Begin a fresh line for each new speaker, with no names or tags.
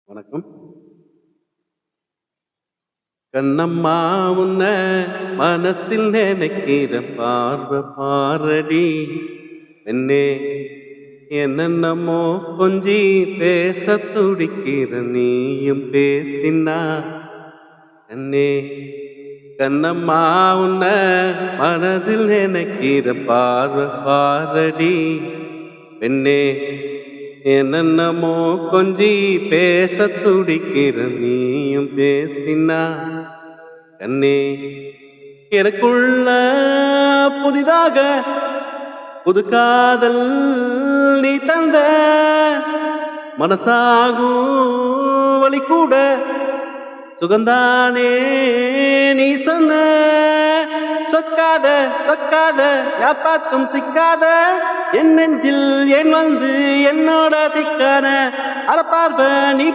வணக்கம். கண்ணம்மா உன்ன மனசில் நினைக்கிற பார்வை பாரடி. என்னே என்னென்னமோ கொஞ்சி பேச துடிக்கிற நீயும் பேசினா அண்ணே. கண்ணம்மா உன்ன மனதில் நினைக்கிற பார்வை பாரடி. பெண்ணே என்னென்னமோ கொஞ்சி பேச துடிக்கிற நீயும் பேசினா கண்ணே. எனக்குள்ள புதிதாக புது காதல் நீ தந்த மனசாகும் வழி கூட சுகந்தானே நீ சொன்ன. சொக்காத சொக்காத யார் பார்த்தும் சிக்காத என் நெஞ்சில் என் வந்து என்னோட திக்கான அறப்பார்வ நீ